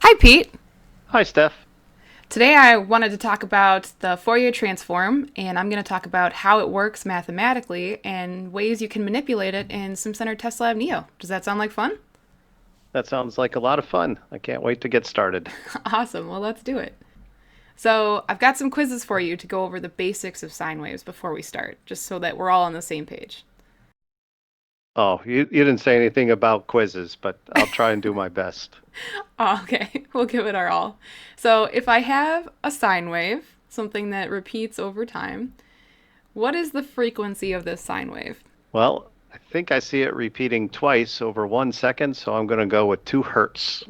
Hi, Pete. Hi, Steph. Today I wanted to talk about the Fourier transform, and I'm going to talk about how it works mathematically and ways you can manipulate it in Simcenter Test Lab Neo. Does that sound like fun? That sounds like a lot of fun. I can't wait to get started. Awesome. Well, let's do it. So, I've got some quizzes for you to go over the basics of sine waves before we start, just so that we're all on the same page. Oh, you didn't say anything about quizzes, but I'll try and do my best. Oh, okay, we'll give it our all. So, if I have a sine wave, something that repeats over time, what is the frequency of this sine wave? Well, I think I see it repeating twice over 1 second, so I'm going to go with 2 hertz.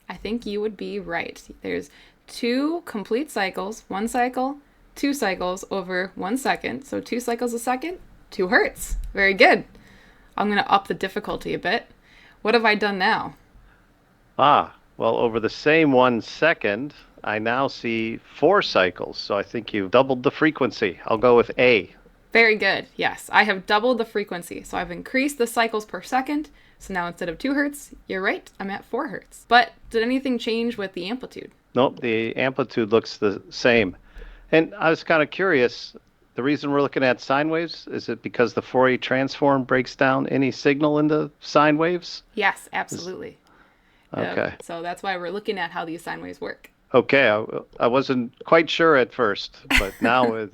I think you would be right. There's two complete cycles, one cycle, two cycles over 1 second. So 2 cycles a second, 2 hertz. Very good. I'm going to up the difficulty a bit. What have I done now? Well, over the same 1 second, I now see 4 cycles, so I think you've doubled the frequency. I'll go with A. Very good. Yes, I have doubled the frequency. So I've increased the cycles per second. So now instead of 2 hertz, you're right, I'm at 4 hertz. But did anything change with the amplitude? Nope, the amplitude looks the same. And I was kind of curious, the reason we're looking at sine waves, is it because the Fourier transform breaks down any signal into sine waves? Yes, Is- absolutely. Okay. So that's why we're looking at how these sine waves work. Okay, I wasn't quite sure at first, but now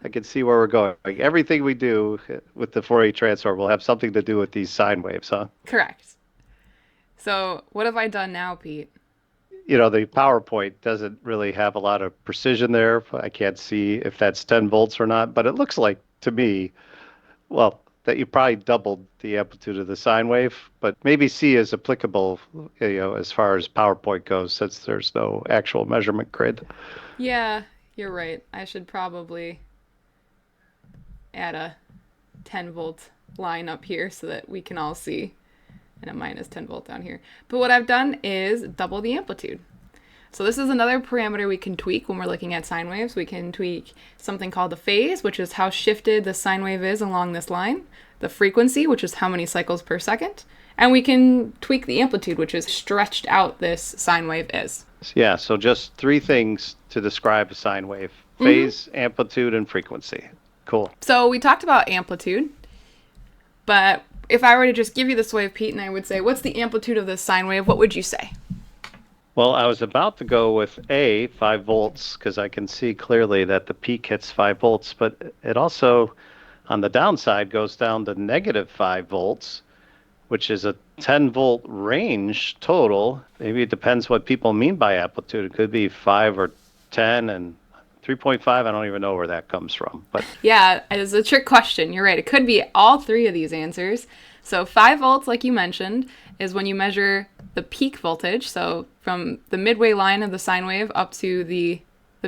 I can see where we're going. Like everything we do with the Fourier transform will have something to do with these sine waves, huh? Correct. So what have I done now, Pete? The PowerPoint doesn't really have a lot of precision there. I can't see if that's 10 volts or not, but it looks like to me, well, that you probably doubled the amplitude of the sine wave, but maybe C is applicable, as far as PowerPoint goes, since there's no actual measurement grid. Yeah, you're right. I should probably add a 10-volt line up here so that we can all see, and a minus 10 volt down here. But what I've done is double the amplitude. So this is another parameter we can tweak when we're looking at sine waves. We can tweak something called the phase, which is how shifted the sine wave is along this line, the frequency, which is how many cycles per second, and we can tweak the amplitude, which is stretched out this sine wave is. Yeah, so just three things to describe a sine wave: Mm-hmm. phase, amplitude, and frequency. Cool. So we talked about amplitude, but if I were to just give you this wave, Pete, and I would say, what's the amplitude of this sine wave, what would you say? Well, I was about to go with A, 5 volts, because I can see clearly that the peak hits 5 volts, but it also, on the downside, goes down to negative 5 volts, which is a 10-volt range total. Maybe it depends what people mean by amplitude. It could be 5 or 10, and 3.5, I don't even know where that comes from. But Yeah, it's a trick question. You're right. It could be all three of these answers. So 5 volts, like you mentioned, is when you measure the peak voltage. So from the midway line of the sine wave up to the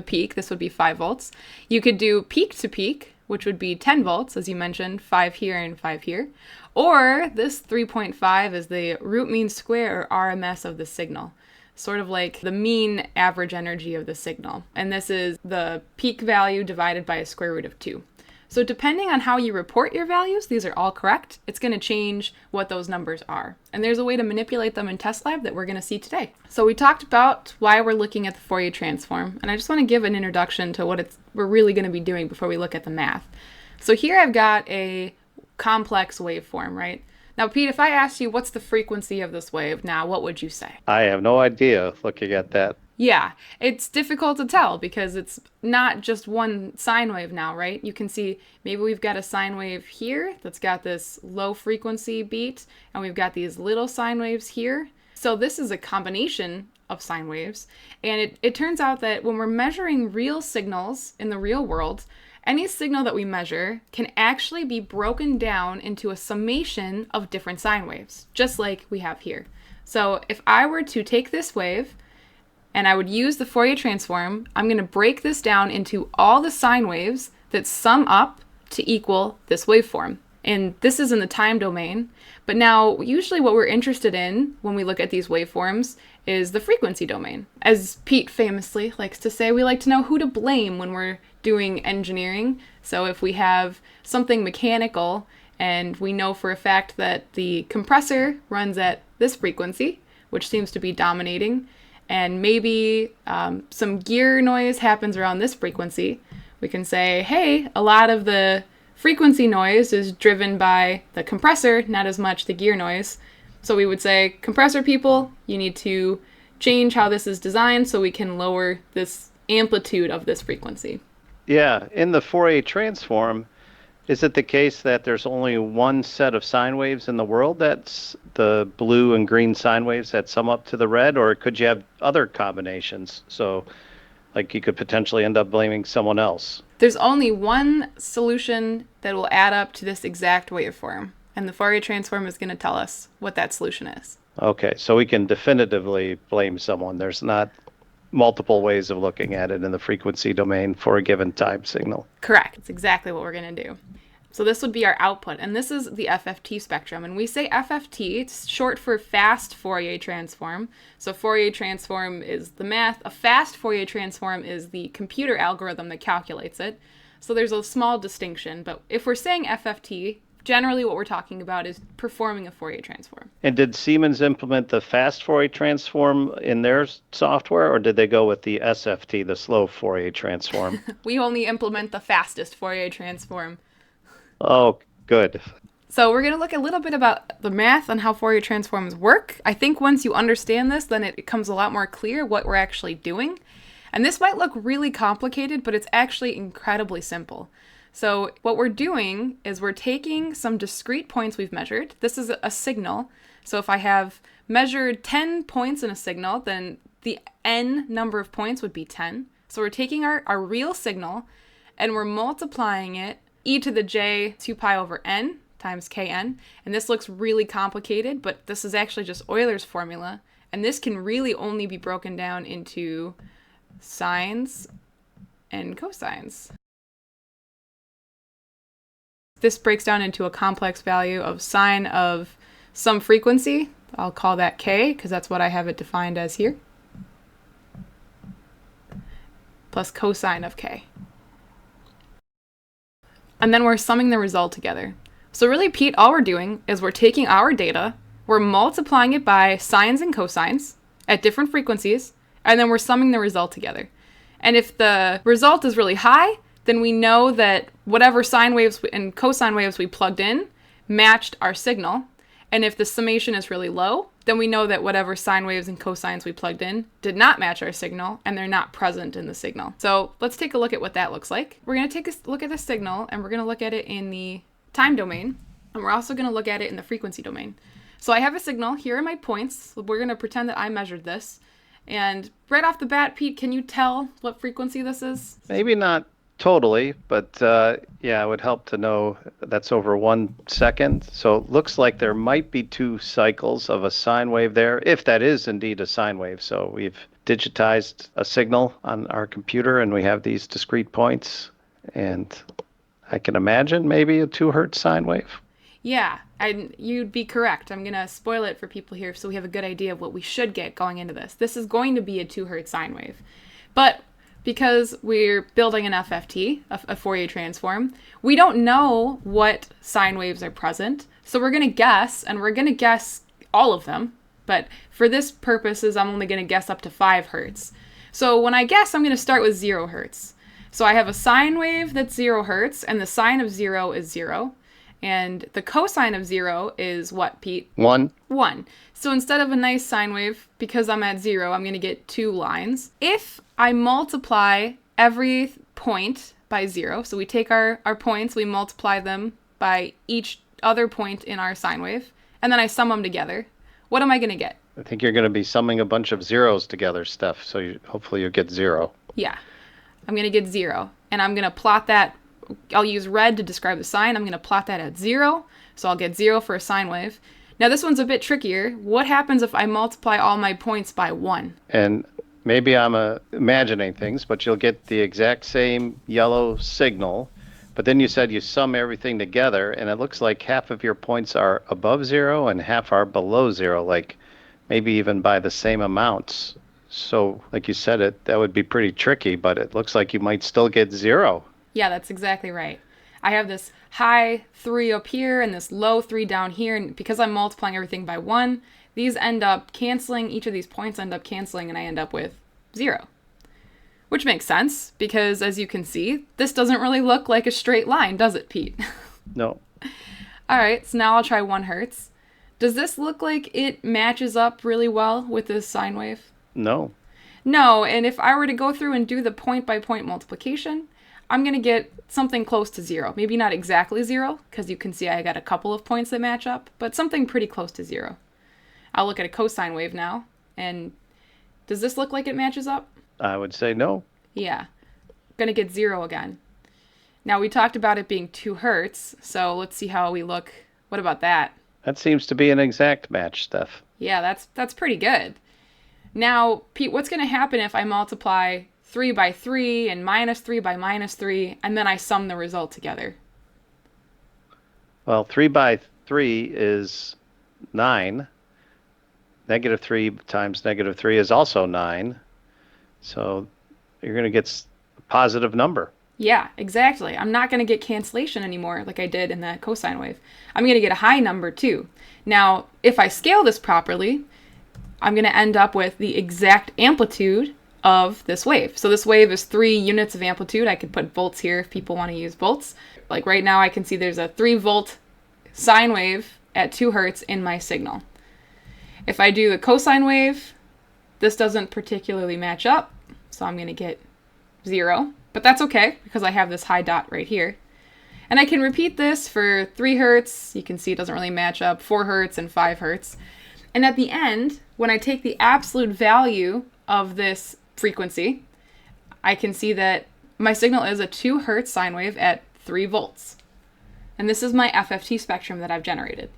peak, this would be 5 volts. You could do peak to peak, which would be 10 volts, as you mentioned, 5 here and 5 here. Or this 3.5 is the root mean square, or RMS, of the signal, sort of like the mean average energy of the signal. And this is the peak value divided by a square root of 2. So depending on how you report your values, these are all correct. It's going to change what those numbers are. And there's a way to manipulate them in test lab that we're going to see today. So we talked about why we're looking at the Fourier transform, and I just want to give an introduction to what we're really going to be doing before we look at the math. So here I've got a complex waveform, right? Now, Pete, if I asked you what's the frequency of this wave now, what would you say? I have no idea looking at that. Yeah, it's difficult to tell because it's not just one sine wave now, right? You can see maybe we've got a sine wave here that's got this low frequency beat, and we've got these little sine waves here. So this is a combination of sine waves, and it turns out that when we're measuring real signals in the real world, any signal that we measure can actually be broken down into a summation of different sine waves, just like we have here. So if I were to take this wave, and I would use the Fourier transform, I'm going to break this down into all the sine waves that sum up to equal this waveform. And this is in the time domain. But now, usually what we're interested in when we look at these waveforms is the frequency domain. As Pete famously likes to say, we like to know who to blame when we're doing engineering. So if we have something mechanical and we know for a fact that the compressor runs at this frequency, which seems to be dominating, and maybe some gear noise happens around this frequency, we can say, hey, a lot of the frequency noise is driven by the compressor, not as much the gear noise. So we would say, compressor people, you need to change how this is designed so we can lower this amplitude of this frequency. Yeah, in the Fourier transform, is it the case that there's only one set of sine waves in the world that's the blue and green sine waves that sum up to the red, or could you have other combinations? So, like, you could potentially end up blaming someone else. There's only one solution that will add up to this exact waveform, and the Fourier transform is going to tell us what that solution is. Okay, so we can definitively blame someone. There's not multiple ways of looking at it in the frequency domain for a given time signal. Correct. It's exactly what we're going to do. So this would be our output, and this is the FFT spectrum. And we say FFT, it's short for fast Fourier transform. So Fourier transform is the math. A fast Fourier transform is the computer algorithm that calculates it. So there's a small distinction, but if we're saying FFT, generally what we're talking about is performing a Fourier transform. And did Siemens implement the fast Fourier transform in their software, or did they go with the SFT, the slow Fourier transform? We only implement the fastest Fourier transform. Oh, good. So we're going to look a little bit about the math on how Fourier transforms work. I think once you understand this, then it becomes a lot more clear what we're actually doing. And this might look really complicated, but it's actually incredibly simple. So what we're doing is we're taking some discrete points we've measured. This is a signal. So if I have measured 10 points in a signal, then the n number of points would be 10. So we're taking our real signal and we're multiplying it e to the j 2 pi over n times kn. And this looks really complicated, but this is actually just Euler's formula. And this can really only be broken down into sines and cosines. This breaks down into a complex value of sine of some frequency. I'll call that k, because that's what I have it defined as here, plus cosine of k. And then we're summing the result together. So really, Pete, all we're doing is we're taking our data, we're multiplying it by sines and cosines at different frequencies, and then we're summing the result together. And if the result is really high, then we know that whatever sine waves and cosine waves we plugged in matched our signal. And if the summation is really low, then we know that whatever sine waves and cosines we plugged in did not match our signal, and they're not present in the signal. So let's take a look at what that looks like. We're going to take a look at the signal, and we're going to look at it in the time domain, and we're also going to look at it in the frequency domain. So I have a signal. Here are my points. We're going to pretend that I measured this. And right off the bat, Pete, can you tell what frequency this is? Maybe not totally, but yeah, it would help to know that's over 1 second. So it looks like there might be 2 cycles of a sine wave there, if that is indeed a sine wave. So we've digitized a signal on our computer and we have these discrete points, and I can imagine maybe a 2 hertz sine wave. Yeah, and you'd be correct. I'm going to spoil it for people here so we have a good idea of what we should get going into this. This is going to be a 2 hertz sine wave. But because we're building an FFT, a Fourier transform, we don't know what sine waves are present. So we're going to guess, and we're going to guess all of them. But for this purposes, I'm only going to guess up to 5 hertz. So when I guess, I'm going to start with 0 hertz. So I have a sine wave that's 0 hertz, and the sine of 0 is 0. And the cosine of 0 is what, Pete? 1. 1. So instead of a nice sine wave, because I'm at 0, I'm going to get 2 lines. If I multiply every point by 0, so we take our points, we multiply them by each other point in our sine wave, and then I sum them together, what am I going to get? I think you're going to be summing a bunch of zeros together, Steph, so hopefully you'll get 0. Yeah, I'm going to get 0, and I'm going to plot that. I'll use red to describe the sine. I'm going to plot that at 0, so I'll get 0 for a sine wave. Now this one's a bit trickier. What happens if I multiply all my points by 1? And maybe I'm imagining things, but you'll get the exact same yellow signal, but then you said you sum everything together, and it looks like half of your points are above 0 and half are below 0, like maybe even by the same amounts. So like you said, that would be pretty tricky, but it looks like you might still get 0. Yeah, that's exactly right. I have this high 3 up here and this low 3 down here, and because I'm multiplying everything by 1, these end up canceling, each of these points end up canceling, and I end up with 0. Which makes sense, because as you can see, this doesn't really look like a straight line, does it, Pete? No. All right, so now I'll try 1 hertz. Does this look like it matches up really well with this sine wave? No. No, and if I were to go through and do the point-by-point multiplication, I'm going to get something close to 0. Maybe not exactly 0, because you can see I got a couple of points that match up, but something pretty close to 0. I'll look at a cosine wave now, and does this look like it matches up? I would say no. Yeah. Going to get 0 again. Now, we talked about it being 2 hertz, so let's see how we look. What about that? That seems to be an exact match, Steph. Yeah, that's pretty good. Now, Pete, what's going to happen if I multiply 3 by 3 and minus 3 by minus 3, and then I sum the result together? Well, 3 by 3 is 9. Negative 3 times negative 3 is also 9. So you're going to get a positive number. Yeah, exactly. I'm not going to get cancellation anymore like I did in that cosine wave. I'm going to get a high number too. Now, if I scale this properly, I'm going to end up with the exact amplitude of this wave. So this wave is 3 units of amplitude. I could put volts here if people want to use volts. Like right now I can see there's a 3 volt sine wave at 2 hertz in my signal. If I do the cosine wave, this doesn't particularly match up, so I'm going to get 0. But that's okay, because I have this high dot right here. And I can repeat this for 3 hertz. You can see it doesn't really match up. 4 hertz and 5 hertz. And at the end, when I take the absolute value of this frequency, I can see that my signal is a 2 hertz sine wave at 3 volts. And this is my FFT spectrum that I've generated.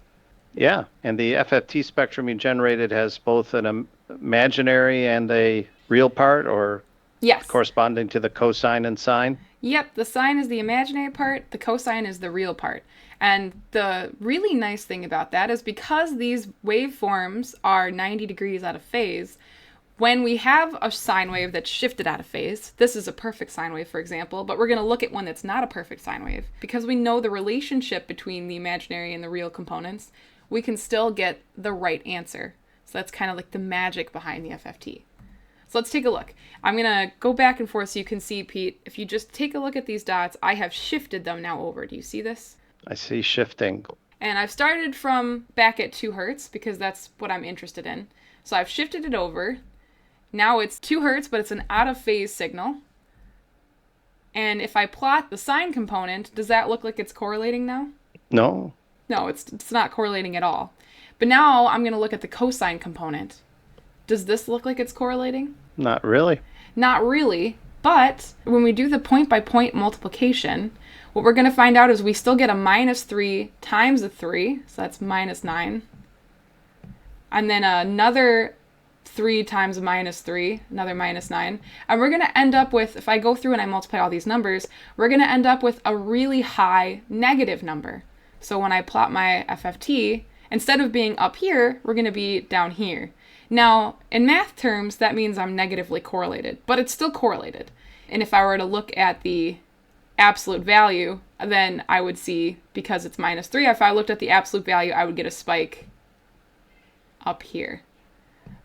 Yeah, and the FFT spectrum you generated has both an imaginary and a real part, or Yes. corresponding to the cosine and sine? Yep, the sine is the imaginary part, the cosine is the real part. And the really nice thing about that is because these waveforms are 90 degrees out of phase, when we have a sine wave that's shifted out of phase, this is a perfect sine wave, for example, but we're going to look at one that's not a perfect sine wave. Because we know the relationship between the imaginary and the real components, we can still get the right answer. So that's kind of like the magic behind the FFT. So let's take a look. I'm going to go back and forth so you can see, Pete. If you just take a look at these dots, I have shifted them now over. Do you see this? I see shifting. And I've started from back at 2 hertz because that's what I'm interested in. So I've shifted it over. Now it's 2 hertz, but it's an out of phase signal. And if I plot the sine component, does that look like it's correlating now? No. No, it's not correlating at all. But now I'm going to look at the cosine component. Does this look like it's correlating? Not really. Not really, but when we do the point-by-point multiplication, what we're going to find out is we still get a minus 3 times a 3, so that's minus 9. And then another 3 times a minus 3, another minus 9. And we're going to end up with, if I go through and I multiply all these numbers, we're going to end up with a really high negative number. So when I plot my FFT, instead of being up here, we're going to be down here. Now, in math terms, that means I'm negatively correlated, but it's still correlated. And if I were to look at the absolute value, then I would see, because it's minus 3, if I looked at the absolute value, I would get a spike up here.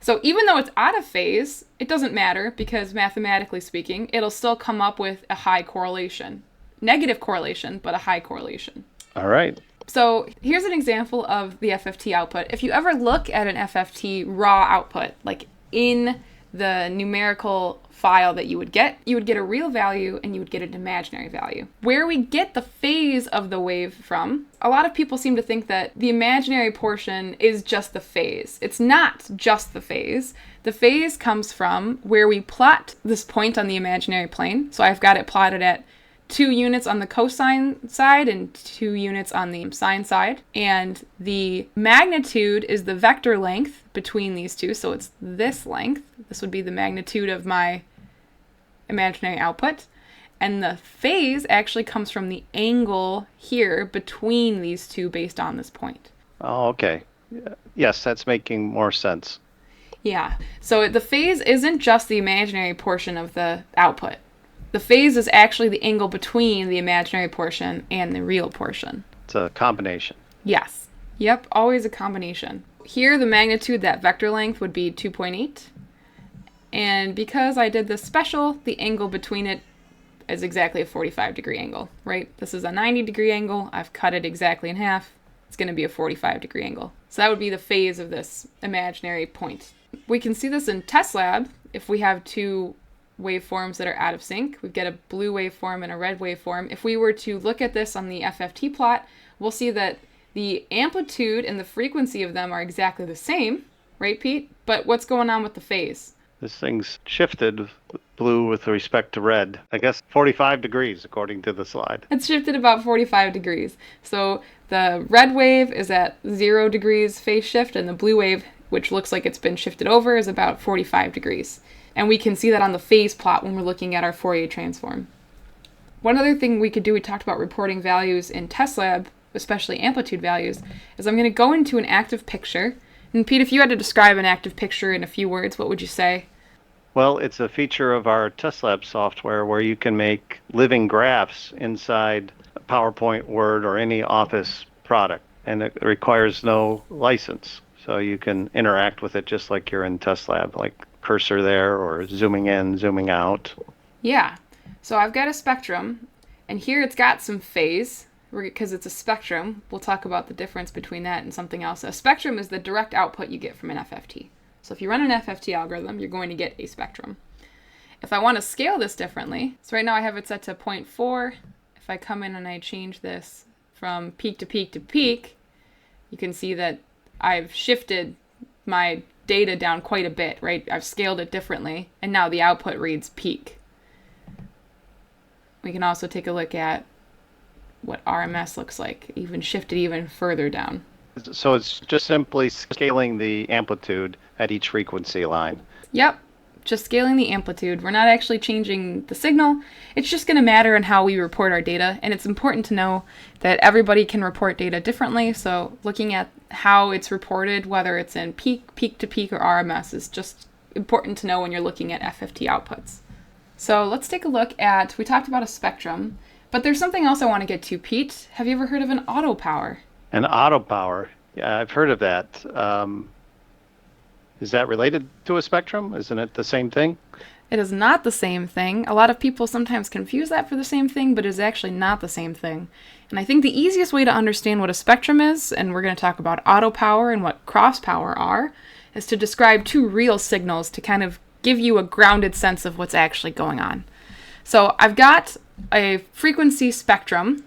So even though it's out of phase, it doesn't matter, because mathematically speaking, it'll still come up with a high correlation. Negative correlation, but a high correlation. All right. So here's an example of the FFT output. If you ever look at an FFT raw output, like in the numerical file that you would get a real value and you would get an imaginary value. Where we get the phase of the wave from, a lot of people seem to think that the imaginary portion is just the phase. It's not just the phase. The phase comes from where we plot this point on the imaginary plane. So I've got it plotted at 2 units on the cosine side and 2 units on the sine side. And the magnitude is the vector length between these two. So it's this length. This would be the magnitude of my imaginary output. And the phase actually comes from the angle here between these two based on this point. Oh, okay. Yes, that's making more sense. Yeah. So the phase isn't just the imaginary portion of the output. The phase is actually the angle between the imaginary portion and the real portion. It's a combination. Yes. Yep, always a combination. Here, the magnitude, that vector length, would be 2.8. And because I did this special, the angle between it is exactly a 45-degree angle, right? This is a 90-degree angle. I've cut it exactly in half. It's going to be a 45-degree angle. So that would be the phase of this imaginary point. We can see this in test lab if we have two waveforms that are out of sync. We get a blue waveform and a red waveform. If we were to look at this on the FFT plot, we'll see that the amplitude and the frequency of them are exactly the same, right, Pete? But what's going on with the phase? This thing's shifted blue with respect to red. I guess 45 degrees according to the slide. It's shifted about 45 degrees. So the red wave is at 0 degrees phase shift, and the blue wave, which looks like it's been shifted over, is about 45 degrees. And we can see that on the phase plot when we're looking at our Fourier transform. One other thing we could do, we talked about reporting values in test lab, especially amplitude values, is I'm going to go into an active picture. And Pete, if you had to describe an active picture in a few words, what would you say? Well, it's a feature of our test lab software where you can make living graphs inside a PowerPoint, Word, or any Office product, and it requires no license. So you can interact with it just like you're in test lab, like cursor there or zooming in, zooming out. Yeah. So I've got a spectrum, and here it's got some phase, because it's a spectrum. We'll talk about the difference between that and something else. A spectrum is the direct output you get from an FFT. So if you run an FFT algorithm, you're going to get a spectrum. If I want to scale this differently, so right now I have it set to 0.4. If I come in and I change this from peak to peak to peak, you can see that I've shifted my data down quite a bit, right? I've scaled it differently, and now the output reads peak. We can also take a look at what RMS looks like, even shifted even further down. So it's just simply scaling the amplitude at each frequency line. Yep, just scaling the amplitude. We're not actually changing the signal. It's just going to matter in how we report our data, and it's important to know that everybody can report data differently, so looking at how it's reported, whether it's in peak, peak to peak, or RMS is just important to know when you're looking at FFT outputs. So let's take a look at, we talked about a spectrum, but there's something else I want to get to, Pete. Have you ever heard of an Autopower? An Autopower, yeah, I've heard of that. Is that related to a spectrum? Isn't it the same thing? It is not the same thing. A lot of people sometimes confuse that for the same thing, but it is actually not the same thing. And I think the easiest way to understand what a spectrum is, and we're going to talk about Autopower and what Crosspower are, is to describe two real signals to kind of give you a grounded sense of what's actually going on. So I've got a frequency spectrum.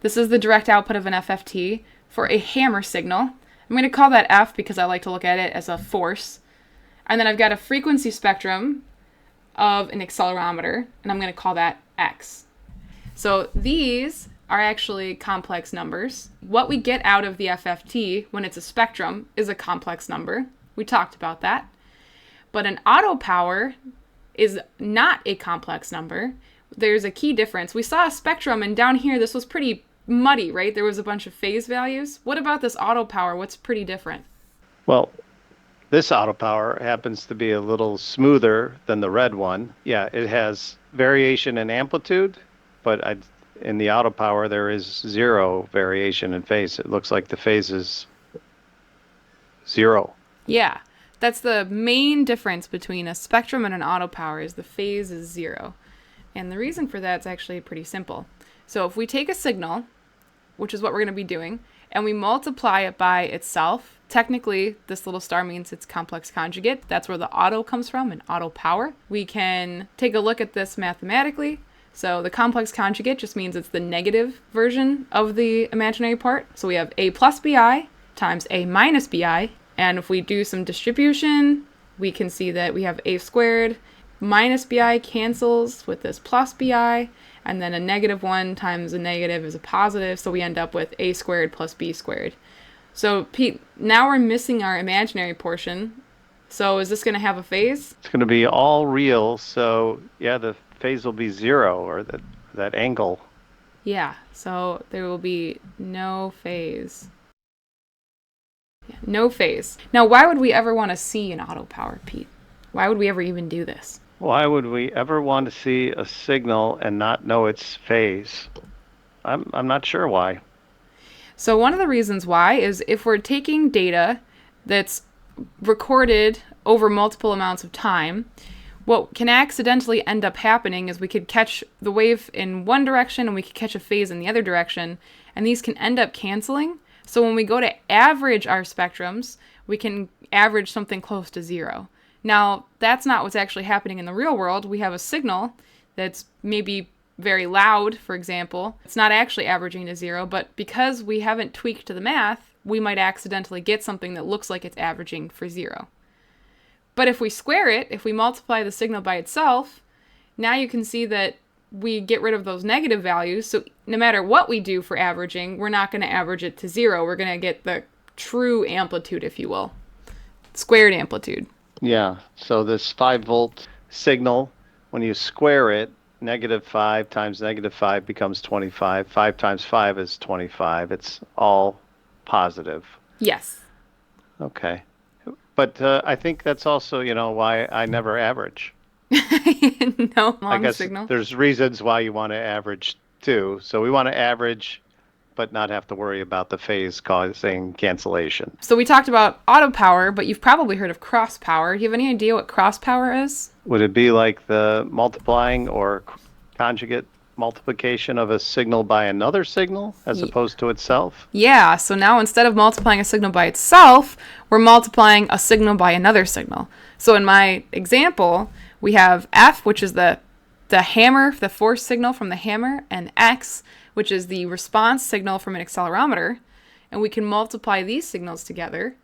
This is the direct output of an FFT for a hammer signal. I'm going to call that F because I like to look at it as a force. And then I've got a frequency spectrum of an accelerometer, and I'm going to call that X. So these are actually complex numbers. What we get out of the FFT when it's a spectrum is a complex number. We talked about that. But an Autopower is not a complex number. There's a key difference. We saw a spectrum, and down here this was pretty muddy, right? There was a bunch of phase values. What about this Autopower? What's pretty different? Well, this Autopower happens to be a little smoother than the red one. Yeah, it has variation in amplitude, but in the Autopower there is zero variation in phase. It looks like the phase is zero. Yeah, that's the main difference between a spectrum and an Autopower is the phase is zero. And the reason for that is actually pretty simple. So if we take a signal, which is what we're going to be doing, and we multiply it by itself, technically this little star means it's complex conjugate. That's where the auto comes from, and Autopower. We can take a look at this mathematically. So the complex conjugate just means it's the negative version of the imaginary part. So we have a plus bi times a minus bi, and if we do some distribution, we can see that we have a squared minus bi cancels with this plus bi, and then a negative 1 times a negative is a positive, so we end up with a squared plus b squared. So, Pete, now we're missing our imaginary portion. So is this going to have a phase? It's going to be all real, so yeah, the phase will be zero, or that angle. Yeah, so there will be no phase. Yeah, no phase. Now, why would we ever want to see an Autopower, Pete? Why would we ever even do this? Why would we ever want to see a signal and not know its phase? I'm not sure why. So one of the reasons why is if we're taking data that's recorded over multiple amounts of time, what can accidentally end up happening is we could catch the wave in one direction and we could catch a phase in the other direction, and these can end up canceling. So when we go to average our spectrums, we can average something close to zero. Now, that's not what's actually happening in the real world. We have a signal that's maybe very loud, for example. It's not actually averaging to zero, but because we haven't tweaked the math, we might accidentally get something that looks like it's averaging for zero. But if we square it, if we multiply the signal by itself, now you can see that we get rid of those negative values. So no matter what we do for averaging, we're not going to average it to zero. We're going to get the true amplitude, if you will. Squared amplitude. Yeah. So this 5-volt signal, when you square it, -5 times -5 becomes 25. 5 times 5 is 25. It's all positive. Yes. Okay. But I think that's also, why I never average. No long I guess signal. there's reasons why you want to average too. So we want to average, but not have to worry about the phase causing cancellation. So we talked about Autopower, but you've probably heard of Crosspower. Do you have any idea what Crosspower is? Would it be like the multiplying or conjugate multiplication of a signal by another signal as opposed to itself? Yeah, so now instead of multiplying a signal by itself, we're multiplying a signal by another signal. So in my example, we have F, which is the hammer, the force signal from the hammer, and X, which is the response signal from an accelerometer. And we can multiply these signals together.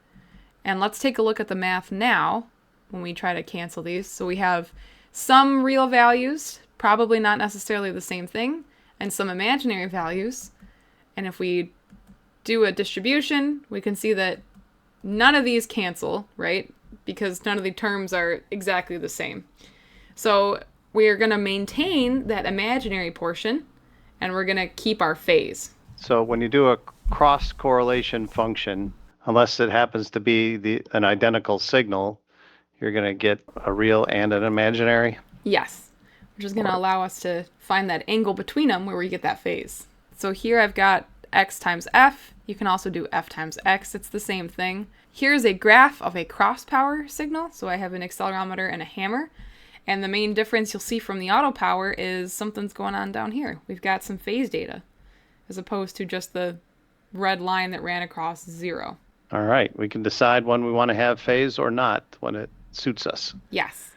And let's take a look at the math now when we try to cancel these. So we have some real values, probably not necessarily the same thing, and some imaginary values. And if we do a distribution, we can see that none of these cancel, right? Because none of the terms are exactly the same. So we are going to maintain that imaginary portion, and we're going to keep our phase. So when you do a cross correlation function, unless it happens to be an identical signal, you're going to get a real and an imaginary? Yes. Which is going to allow us to find that angle between them where we get that phase. So here I've got X times F. You can also do F times X. It's the same thing. Here's a graph of a crosspower signal. So I have an accelerometer and a hammer. And the main difference you'll see from the Autopower is something's going on down here. We've got some phase data as opposed to just the red line that ran across zero. All right. We can decide when we want to have phase or not when it suits us. Yes.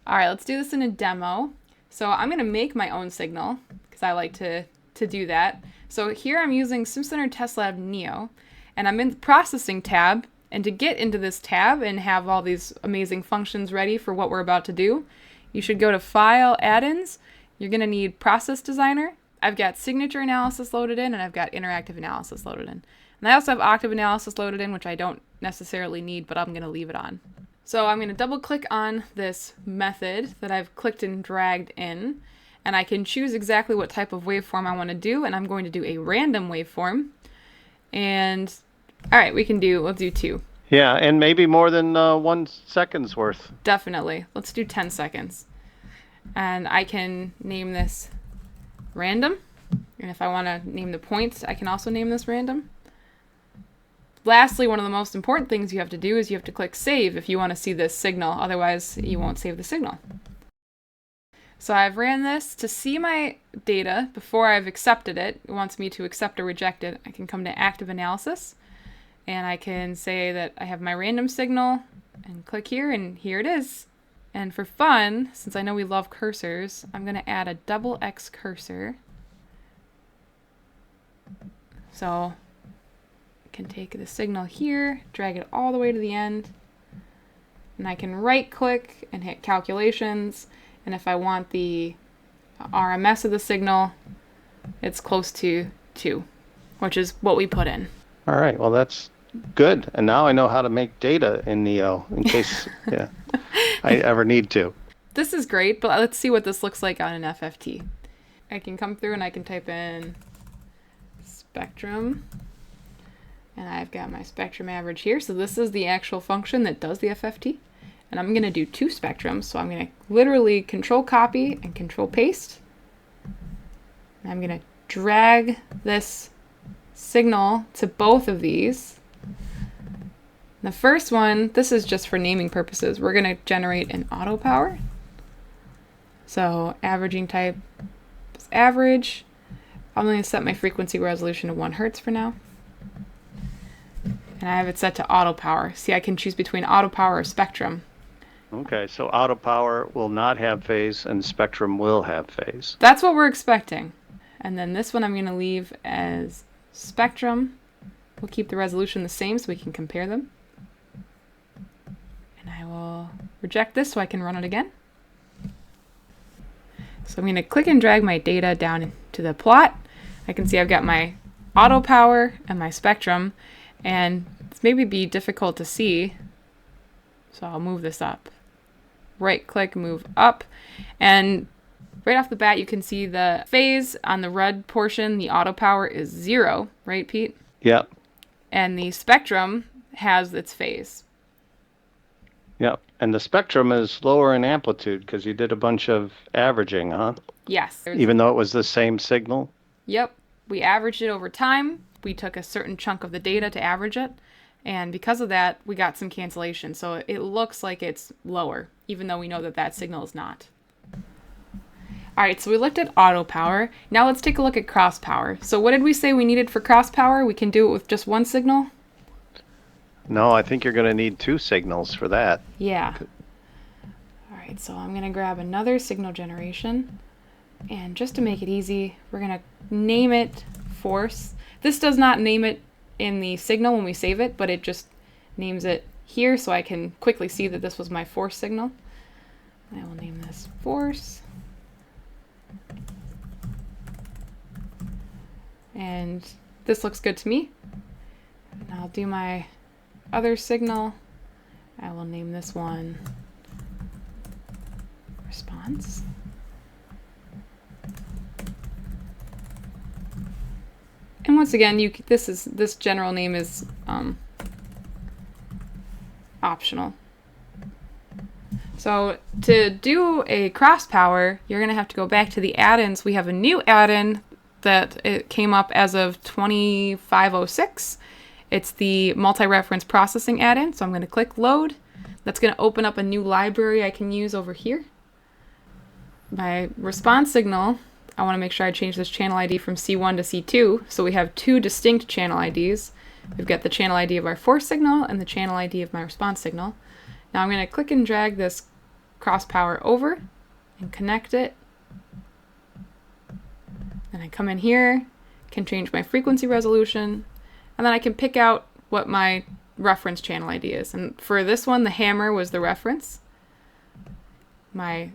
All right, let's do this in a demo. So I'm going to make my own signal because I like to do that. So here I'm using Simcenter Test Lab Neo, and I'm in the processing tab. And to get into this tab and have all these amazing functions ready for what we're about to do, you should go to File, Add-ins. You're going to need Process Designer. I've got signature analysis loaded in, and I've got interactive analysis loaded in. And I also have octave analysis loaded in, which I don't necessarily need, but I'm going to leave it on. So I'm going to double click on this method that I've clicked and dragged in, and I can choose exactly what type of waveform I want to do, and I'm going to do a random waveform. And all right, we'll do 2. Yeah, and maybe more than 1 second's worth. Definitely. Let's do 10 seconds. And I can name this random. And if I want to name the points, I can also name this random. Lastly, one of the most important things you have to do is you have to click save if you want to see this signal. Otherwise, you won't save the signal. So I've ran this to see my data before I've accepted it. It wants me to accept or reject it. I can come to active analysis, and I can say that I have my random signal and click here, and here it is. And for fun, since I know we love cursors, I'm going to add a double X cursor. So I can take the signal here, drag it all the way to the end, and I can right click and hit calculations. And if I want the RMS of the signal, it's close to 2, which is what we put in. All right, well, that's good. And now I know how to make data in Neo in case I ever need to. This is great, but let's see what this looks like on an FFT. I can come through and I can type in spectrum, and I've got my spectrum average here. So this is the actual function that does the FFT. And I'm going to do 2 spectrums, so I'm going to literally control copy and control paste. And I'm going to drag this signal to both of these. The first one, this is just for naming purposes. We're going to generate an Autopower. So averaging type is average. I'm going to set my frequency resolution to 1 Hertz for now. And I have it set to Autopower. See, I can choose between Autopower or Spectrum. Okay, so Autopower will not have phase and Spectrum will have phase. That's what we're expecting. And then this one I'm going to leave as Spectrum. We'll keep the resolution the same so we can compare them. And I will reject this so I can run it again. So I'm going to click and drag my data down into the plot. I can see I've got my Autopower and my Spectrum, and it's maybe be difficult to see, so I'll move this up. Right click, move up, and right off the bat you can see the phase on the red portion, the Autopower is 0, right, Pete? Yep. And the Spectrum has its phase. Yep. And the Spectrum is lower in amplitude because you did a bunch of averaging, huh? Yes. Even though it was the same signal? Yep. We averaged it over time. We took a certain chunk of the data to average it. And because of that, we got some cancellation. So it looks like it's lower, even though we know that that signal is not. All right, so we looked at Autopower. Now let's take a look at Crosspower. So what did we say we needed for Crosspower? We can do it with just one signal? No, I think you're going to need 2 signals for that. Yeah. All right, so I'm going to grab another signal generation. And just to make it easy, we're going to name it force. This does not name it in the signal when we save it, but it just names it here so I can quickly see that this was my force signal. I will name this force. And this looks good to me. And I'll do my other signal. I will name this one response. And once again, this general name is optional. So to do a Crosspower, you're going to have to go back to the add-ins. We have a new add-in that it came up as of 2506. It's the multi-reference processing add-in. So I'm going to click load. That's going to open up a new library I can use over here. My response signal, I want to make sure I change this channel ID from C1 to C2. So we have 2 distinct channel IDs. We've got the channel ID of our force signal and the channel ID of my response signal. Now I'm going to click and drag this Crosspower over and connect it. Then I come in here, can change my frequency resolution, and then I can pick out what my reference channel ID is. And for this one, the hammer was the reference. My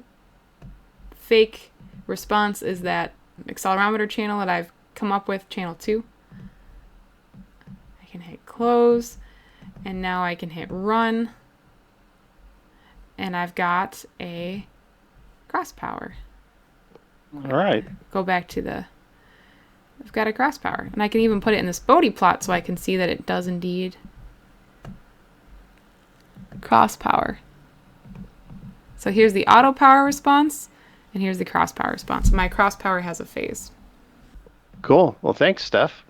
fake response is that accelerometer channel that I've come up with, channel 2. I can hit close, and now I can hit run, and I've got a Crosspower. All right. Go back to I've got a Crosspower, and I can even put it in this Bodhi plot so I can see that it does indeed Crosspower. So here's the Autopower response, and here's the Crosspower response. My Crosspower has a phase. Cool. Well, thanks, Steph.